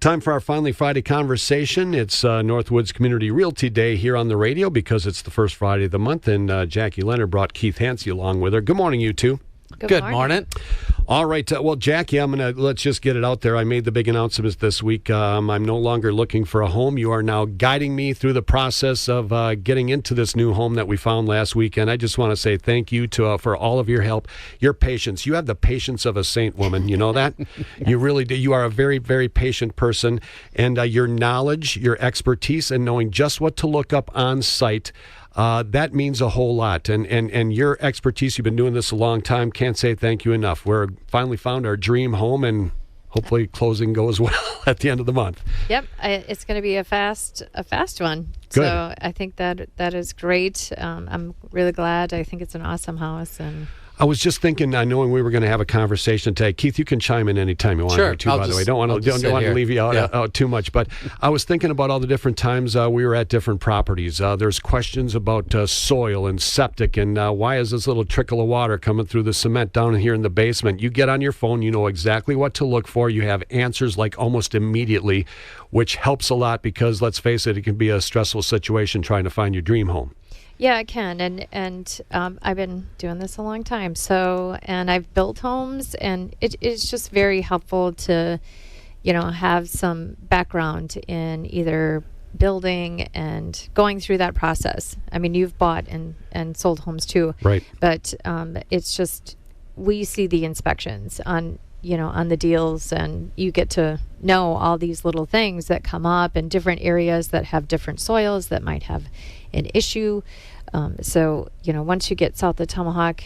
Time for our Finally Friday conversation. It's Northwoods Community Realty Day here on the radio because it's the first Friday of the month, and Jackie Leonard brought Keith Hansey along with her. Good morning, you two. Good morning. All right. Well, Jackie, let's just get it out there. I made the big announcement this week. I'm no longer looking for a home. You are now guiding me through the process of getting into this new home that we found last weekend. I just want to say thank you for all of your help, your patience. You have the patience of a saint, woman. You know that? Yeah. You really do. You are a very, very patient person, and your knowledge, your expertise, and knowing just what to look up on site, that means a whole lot. And your expertise, you've been doing this a long time, can't say thank you enough. We're finally found our dream home, and hopefully closing goes well at the end of the month. Yep, it's going to be a fast one. Good. So I think that is great. I'm really glad. I think it's an awesome house. And I was just thinking, knowing we were going to have a conversation today. Keith, you can chime in anytime you want here, too, by the way. Don't want to leave you out too much. But I was thinking about all the different times we were at different properties. There's questions about soil and septic, and why is this little trickle of water coming through the cement down here in the basement? You get on your phone, you know exactly what to look for. You have answers like almost immediately, which helps a lot because, let's face it can be a stressful situation trying to find your dream home. Yeah, it can, and I've been doing this a long time. So, and I've built homes, and it's just very helpful to, have some background in either building and going through that process. I mean, you've bought and sold homes too, right? But it's just we see the inspections on the deals, and you get to know all these little things that come up in different areas that have different soils that might have an issue. So, once you get south of Tomahawk,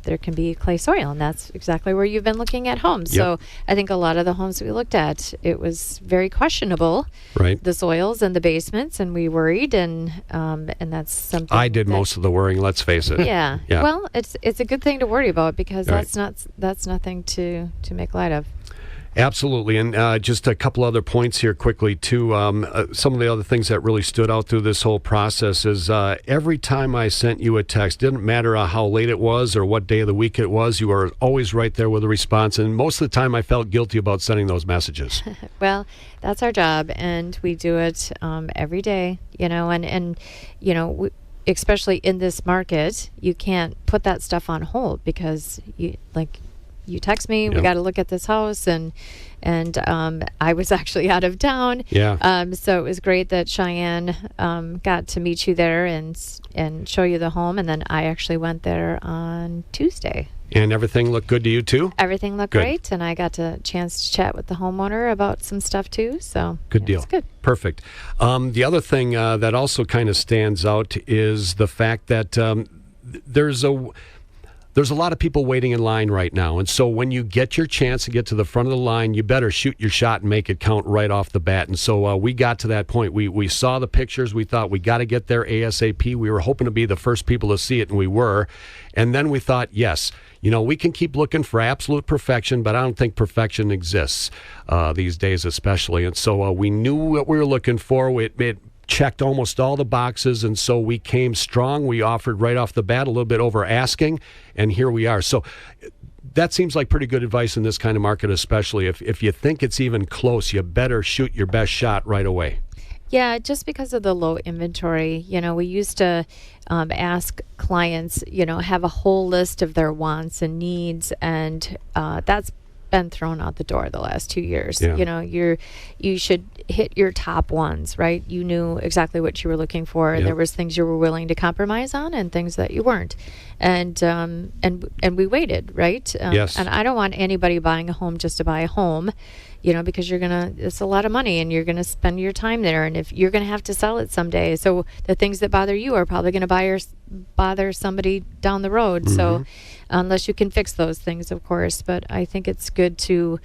there can be clay soil, and that's exactly where you've been looking at homes. Yep. So I think a lot of the homes we looked at, it was very questionable, right? The soils and the basements, and we worried, and that's something I did most of the worrying, let's face it. Yeah. Well, it's a good thing to worry about because that's nothing to make light of. Absolutely. And just a couple other points here quickly, too. Some of the other things that really stood out through this whole process is every time I sent you a text, didn't matter how late it was or what day of the week it was, you were always right there with a response. And most of the time I felt guilty about sending those messages. Well, that's our job, and we do it every day, especially in this market, you can't put that stuff on hold because you text me, we got to look at this house, and I was actually out of town. Yeah. So it was great that Cheyenne got to meet you there and show you the home, and then I actually went there on Tuesday. And everything looked good to you too? Everything looked great, and I got a chance to chat with the homeowner about some stuff too. So good deal. It's good. Perfect. The other thing that also kind of stands out is the fact that there's a lot of people waiting in line right now. And so when you get your chance to get to the front of the line, you better shoot your shot and make it count right off the bat. And so we got to that point. We saw the pictures. We thought we got to get there ASAP. We were hoping to be the first people to see it, and we were. And then we thought, yes, we can keep looking for absolute perfection, but I don't think perfection exists these days especially. And so we knew what we were looking for. It checked almost all the boxes, and so we came strong. We offered right off the bat, a little bit over asking, and here we are. So that seems like pretty good advice in this kind of market, especially if you think it's even close, you better shoot your best shot right away. Yeah, just because of the low inventory, we used to ask clients, have a whole list of their wants and needs, and that's been thrown out the door the last 2 years. Yeah. You should hit your top ones, right? You knew exactly what you were looking for, and there was things you were willing to compromise on and things that you weren't. And we waited, right? Yes. And I don't want anybody buying a home just to buy a home, because it's a lot of money, and you're gonna spend your time there, and if you're gonna have to sell it someday. So the things that bother you are probably gonna bother somebody down the road. Mm-hmm. So unless you can fix those things, of course. But I think it's good to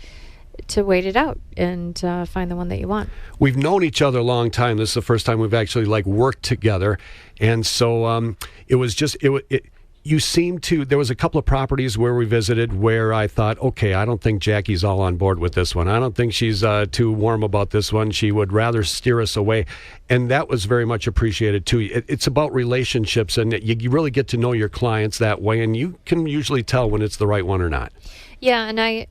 wait it out and find the one that you want. We've known each other a long time. This is the first time we've actually worked together, and so it was just you seem to, there was a couple of properties where we visited where I thought, okay, I don't think Jackie's all on board with this one. I don't think she's too warm about this one. She would rather steer us away. And that was very much appreciated too. It's about relationships, and you really get to know your clients that way, and you can usually tell when it's the right one or not. Yeah, and I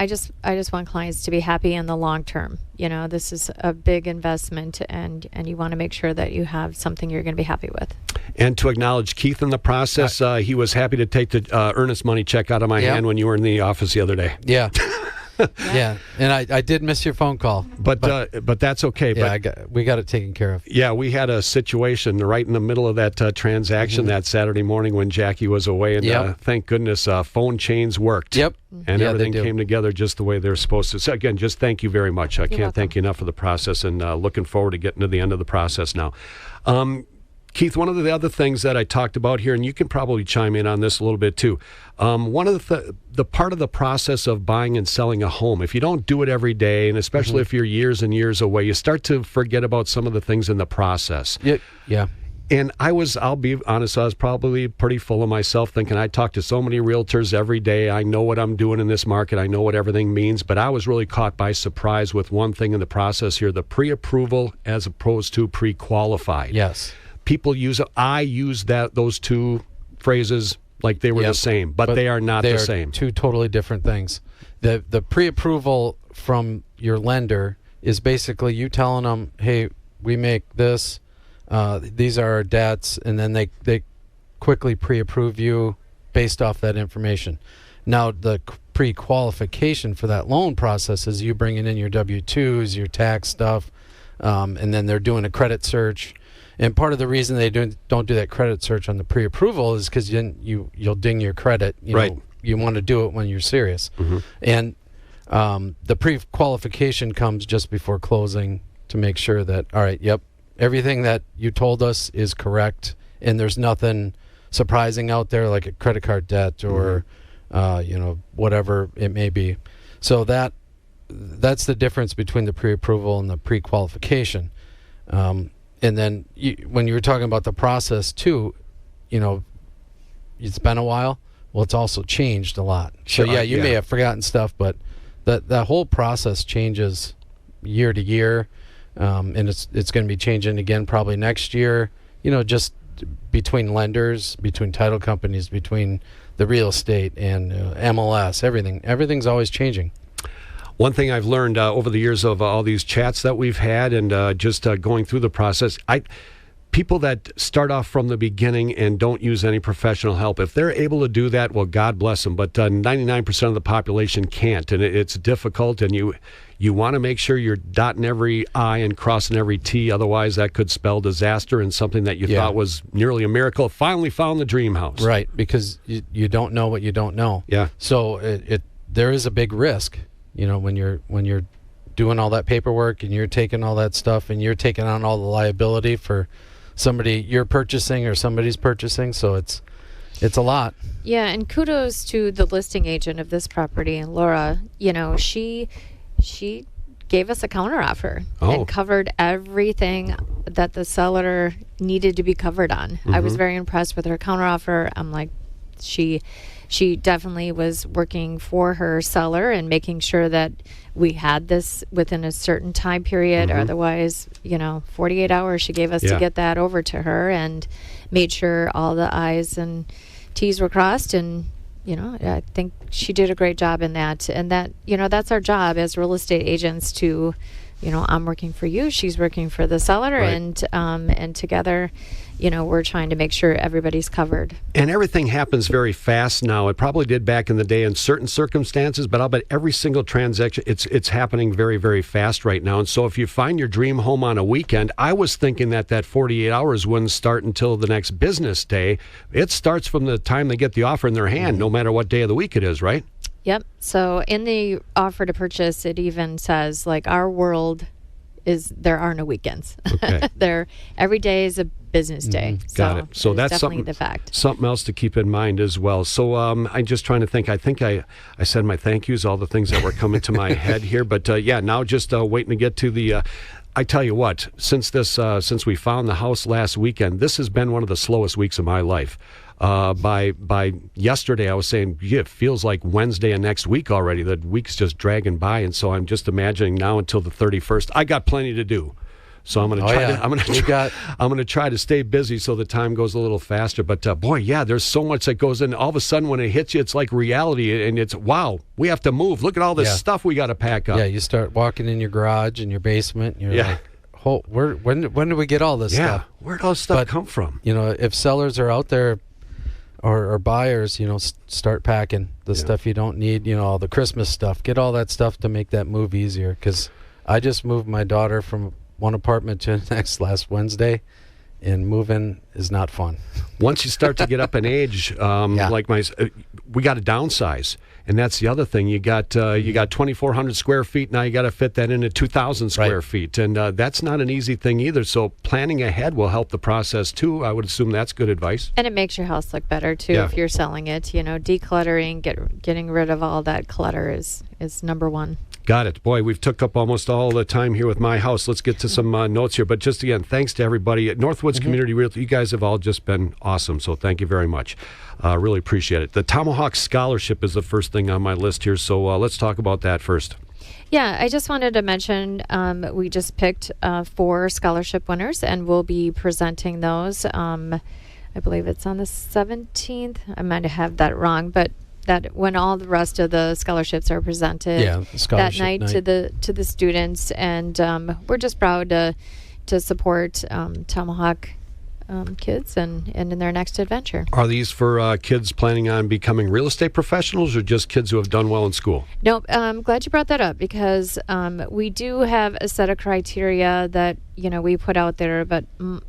just want clients to be happy in the long term. This is a big investment, and you want to make sure that you have something you're going to be happy with. And to acknowledge Keith in the process, he was happy to take the earnest money check out of my hand when you were in the office the other day. Yeah. Yeah, and I did miss your phone call, but that's okay. Yeah, we got it taken care of. Yeah, we had a situation right in the middle of that transaction that Saturday morning when Jackie was away, and thank goodness phone chains worked. Yep, and everything came together just the way they're supposed to. So again, just thank you very much. I can't thank you enough for the process, and looking forward to getting to the end of the process now. Keith, one of the other things that I talked about here, and you can probably chime in on this a little bit too, one of the part of the process of buying and selling a home, if you don't do it every day, and especially if you're years and years away, you start to forget about some of the things in the process. Yeah. And I'll be honest, I was probably pretty full of myself thinking I talk to so many realtors every day. I know what I'm doing in this market. I know what everything means. But I was really caught by surprise with one thing in the process here, the pre-approval as opposed to pre-qualified. Yes. I use those two phrases like they were the same, but they are not the same. Two totally different things. The pre-approval from your lender is basically you telling them, hey, we make this, these are our debts, and then they quickly pre-approve you based off that information. Now, the pre-qualification for that loan process is you bringing in your W-2s, your tax stuff, and then they're doing a credit search. And part of the reason they don't do that credit search on the pre-approval is because you'll ding your credit. You want to do it when you're serious. And the pre-qualification comes just before closing to make sure that, all right, everything that you told us is correct, and there's nothing surprising out there like a credit card debt or whatever it may be. So that's the difference between the pre-approval and the pre-qualification. And then when you were talking about the process too, it's been a while. Well, it's also changed a lot. So you may have forgotten stuff, but that whole process changes year to year, and it's going to be changing again probably next year. Just between lenders, between title companies, between the real estate and MLS, everything's always changing. One thing I've learned over the years of all these chats that we've had and just going through the process, people that start off from the beginning and don't use any professional help, if they're able to do that, well, God bless them. But 99% of the population can't, and it's difficult. And you want to make sure you're dotting every I and crossing every T. Otherwise, that could spell disaster and something that you thought was nearly a miracle. Finally found the dream house. Right, because you don't know what you don't know. Yeah. So there is a big risk. When you're doing all that paperwork and you're taking all that stuff and you're taking on all the liability for somebody you're purchasing or somebody's purchasing, so it's a lot. Yeah, and kudos to the listing agent of this property, and Laura. She gave us a counteroffer and covered everything that the seller needed to be covered on. I was very impressed with her counteroffer. I'm like, she definitely was working for her seller and making sure that we had this within a certain time period. Otherwise, 48 hours she gave us to get that over to her, and made sure all the I's and T's were crossed. And, I think she did a great job in that. And that, that's our job as real estate agents to, I'm working for you, she's working for the seller, right. And together, we're trying to make sure everybody's covered. And everything happens very fast now. It probably did back in the day in certain circumstances, but I'll bet every single transaction, it's happening very, very fast right now. And so if you find your dream home on a weekend, I was thinking that 48 hours wouldn't start until the next business day. It starts from the time they get the offer in their hand, no matter what day of the week it is, right? Yep. So in the offer to purchase, it even says, our world is, there are no weekends. Okay. Every day is a business day. Got it. So that's definitely the fact. Something else to keep in mind as well. So I'm just trying to think. I think I said my thank yous, all the things that were coming to my head here. But now just waiting to get to the. I tell you what, since we found the house last weekend, this has been one of the slowest weeks of my life. By yesterday, I was saying, it feels like Wednesday of next week already. The week's just dragging by, and so I'm just imagining now until the 31st. I got plenty to do. So I'm going to Oh, try. yeah. I'm going to try to stay busy so the time goes a little faster. But boy, yeah, there's so much that goes in. All of a sudden, when it hits you, it's like reality, and it's wow. We have to move. Look at all this stuff we got to pack up. Yeah, you start walking in your garage in your basement. And you're like, when do we get all this stuff? Where'd all this stuff come from? You know, if sellers are out there or buyers, you know, start packing the stuff you don't need. You know, all the Christmas stuff. Get all that stuff to make that move easier. Because I just moved my daughter from one apartment to the next last Wednesday, and moving is not fun. Once you start to get up in age, like we got to downsize, and that's the other thing. You got 2,400 square feet now. You got to fit that into 2,000 square feet, and that's not an easy thing either. So planning ahead will help the process too. I would assume that's good advice. And it makes your house look better too if you're selling it. You know, decluttering, getting rid of all that clutter is number one. Got it. Boy, we've took up almost all the time here with my house. Let's get to some notes here. But just again, thanks to everybody at Northwoods Community Realty. You guys have all just been awesome. So thank you very much. Really appreciate it. The Tomahawk Scholarship is the first thing on my list here. So let's talk about that first. Yeah, I just wanted to mention we just picked 4 scholarship winners, and we'll be presenting those. I believe it's on the 17th. I might have that wrong, but that when all the rest of the scholarships are presented that night to the students, and we're just proud to support Tomahawk kids and in their next adventure. Are these for kids planning on becoming real estate professionals, or just kids who have done well in school? Nope. I'm glad you brought that up, because we do have a set of criteria that we put out there, but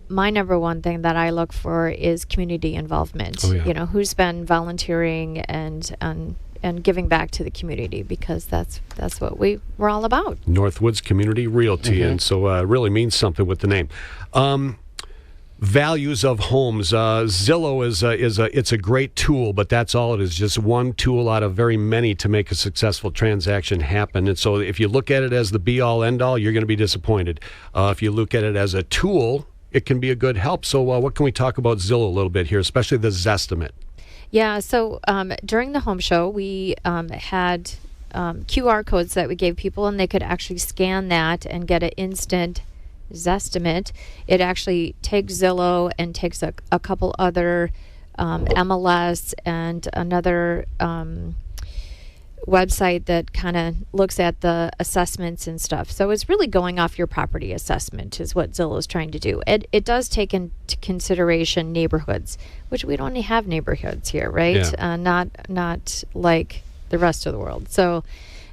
my number one thing that I look for is community involvement. Oh, yeah. Who's been volunteering and giving back to the community, because that's what we're all about. Northwoods Community Realty, and so it really means something with the name. Values of homes. Zillow it's a great tool, but that's all it is. Just one tool out of very many to make a successful transaction happen. And so if you look at it as the be-all, end-all, you're going to be disappointed. If you look at it as a tool, it can be a good help. So what can we talk about Zillow a little bit here, especially the Zestimate? Yeah, so during the home show, we had QR codes that we gave people, and they could actually scan that and get an instant Zestimate. It actually takes Zillow and takes a couple other MLS and another website that kind of looks at the assessments and stuff. So it's really going off your property assessment is what Zillow is trying to do. It does take into consideration neighborhoods, which we don't have neighborhoods here, right? Yeah. Not like the rest of the world. So,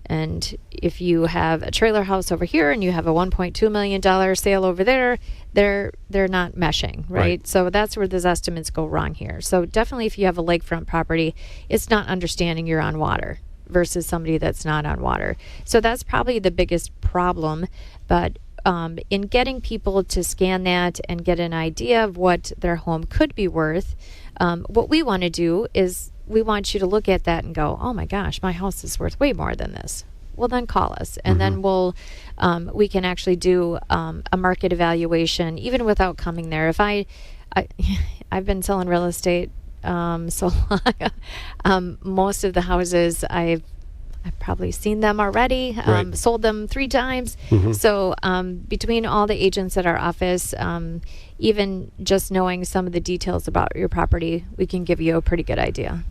and if you have a trailer house over here and you have a $1.2 million sale over there, they're not meshing, right? So that's where the estimates go wrong here. So definitely, if you have a lakefront property, it's not understanding you're on water versus somebody that's not on water. So that's probably the biggest problem. But in getting people to scan that and get an idea of what their home could be worth, what we want to do is we want you to look at that and go, oh my gosh, my house is worth way more than this. Well, then call us, and then we can actually do a market evaluation even without coming there. If I've been selling real estate so long, most of the houses I've probably seen them already, sold them 3 times. So between all the agents at our office, even just knowing some of the details about your property, we can give you a pretty good idea.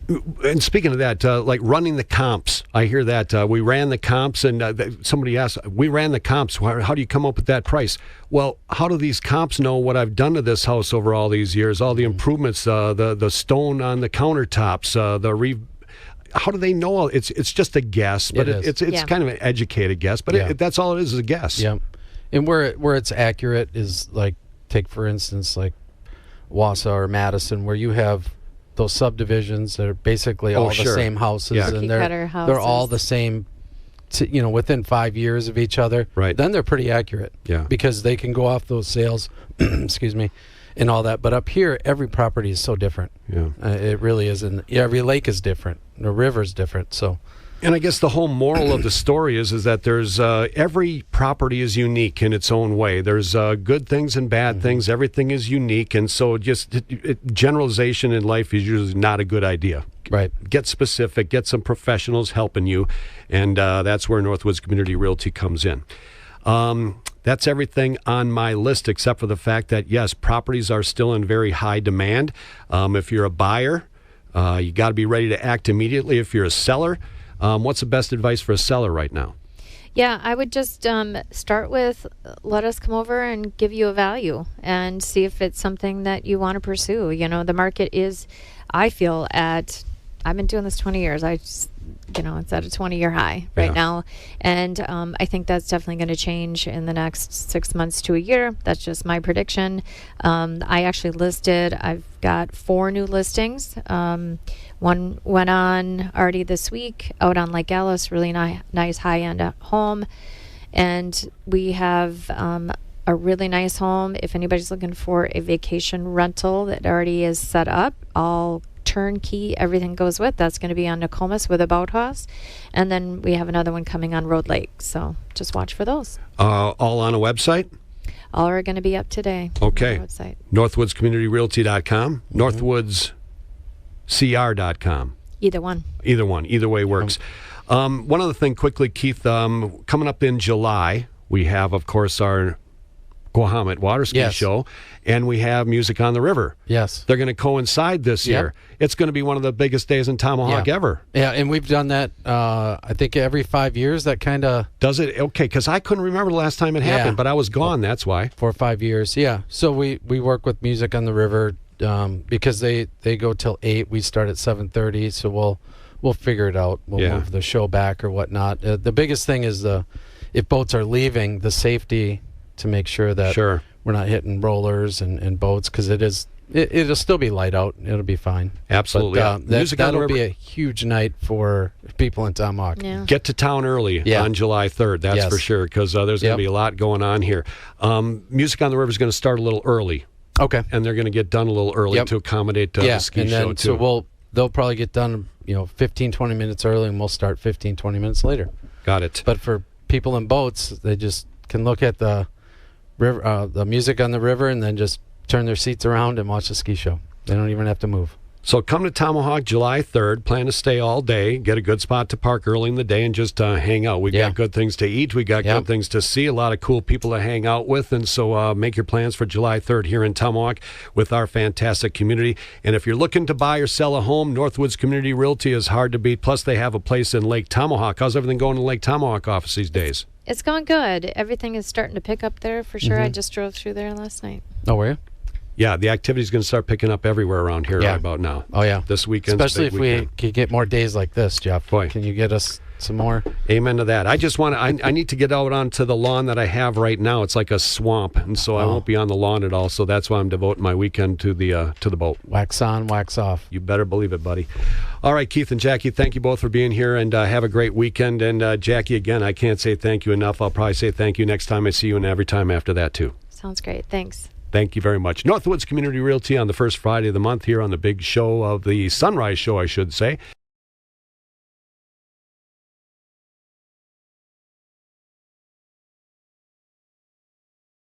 And speaking of that, like running the comps, I hear that. We ran the comps, and somebody asked, we ran the comps. How do you come up with that price? Well, how do these comps know what I've done to this house over all these years, all the improvements, the stone on the countertops, how do they know? It's just a guess, but it's kind of an educated guess. But that's all it is a guess. Yeah, and where it's accurate is like, take for instance like Wausau or Madison, where you have those subdivisions that are basically all the same houses, and they're all the same. Within 5 years of each other. Right. Then they're pretty accurate. Yeah. Because they can go off those sales. Excuse me. And all that. But up here, every property is so different. Yeah. It really is. And every lake is different. The river's different. So. And I guess the whole moral of the story is that there's every property is unique in its own way. There's good things and bad things. Everything is unique. And so just generalization in life is usually not a good idea. Right. Get specific. Get some professionals helping you. And that's where Northwoods Community Realty comes in. that's everything on my list except for the fact that, yes, properties are still in very high demand. If you're a buyer, you got to be ready to act immediately. If you're a seller, what's the best advice for a seller right now? Yeah, I would just start with let us come over and give you a value and see if it's something that you want to pursue. You know, the market is, I feel, I've been doing this 20 years. It's at a 20-year high right now. And I think that's definitely going to change in the next 6 months to a year. That's just my prediction. I actually I've got 4 new listings. One went on already this week out on Lake Alice, really nice high-end home. And we have a really nice home. If anybody's looking for a vacation rental that already is set up, all turnkey, everything goes with. That's going to be on Nokomis with a boathouse. And then we have another one coming on Road Lake. So just watch for those. All on a website? All are going to be up today. Okay. On our website. NorthwoodsCommunityRealty.com, NorthwoodsCR.com. Either one. Either way works. One other thing quickly, Keith, coming up in July, we have, of course, our Guahamit water ski show, and we have Music on the River. Yes. They're going to coincide this year. It's going to be one of the biggest days in Tomahawk ever. Yeah, and we've done that, I think, every 5 years. That kind of... Does it? Okay, because I couldn't remember the last time it happened, but I was gone, that's why. 4 or 5 years, yeah. So we work with Music on the River because they go till 8. We start at 7:30, so we'll figure it out. We'll move the show back or whatnot. The biggest thing is if boats are leaving, the safety to make sure that we're not hitting rollers and boats, because it'll still be light out. It'll be fine. Absolutely. But, that'll be a huge night for people in Tomahawk. Yeah. Get to town early on July 3rd, that's for sure, because there's going to be a lot going on here. Music on the River is going to start a little early. Okay. And they're going to get done a little early to accommodate the ski show, too. So they'll probably get done 15, 20 minutes early, and we'll start 15, 20 minutes later. Got it. But for people in boats, they just can look at the river, the Music on the River, and then just turn their seats around and watch the ski show. They don't even have to move. So come to Tomahawk July 3rd. Plan to stay all day. Get a good spot to park early in the day and just hang out. We got good things to eat. We got good things to see. A lot of cool people to hang out with. And so make your plans for July 3rd here in Tomahawk with our fantastic community. And if you're looking to buy or sell a home, Northwoods Community Realty is hard to beat. Plus, they have a place in Lake Tomahawk. How's everything going in the Lake Tomahawk office these days? It's going good. Everything is starting to pick up there for sure. I just drove through there last night. Oh, were you? Yeah, the activity's going to start picking up everywhere around here right about now. Oh, yeah. This weekend. Especially if we could get more days like this, Jeff. Boy. Can you get us some more? Amen to that. I just I need to get out onto the lawn that I have right now. It's like a swamp, and so I won't be on the lawn at all. So that's why I'm devoting my weekend to the boat. Wax on, wax off. You better believe it, buddy. All right, Keith and Jackie, thank you both for being here, and have a great weekend. And Jackie, again, I can't say thank you enough. I'll probably say thank you next time I see you and every time after that, too. Sounds great. Thanks. Thank you very much. Northwoods Community Realty on the first Friday of the month here on the big show of the Sunrise Show, I should say.